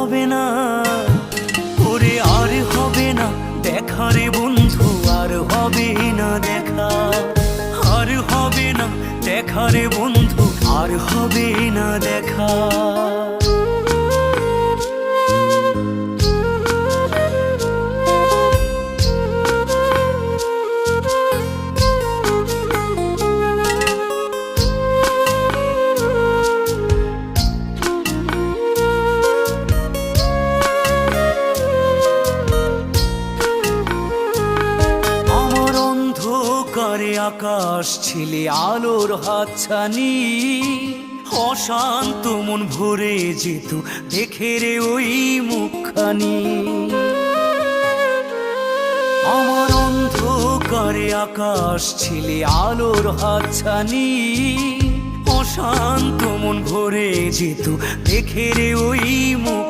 হবে না, ওরে আর হবে না দেখা রে বন্ধু, আর হবে না দেখা, আর হবে না দেখা রে বন্ধু, আর হবে না দেখা। করে আকাশ ছিলে আলোর হাতছানি, অশান্ত মন ভরে যেত দেখে রে ওই মুখখানি। আমার অন্ধকারে আকাশ ছিলে আলোর হাতছানি, অশান্ত মন ভরে যেত দেখে রে ওই মুখ।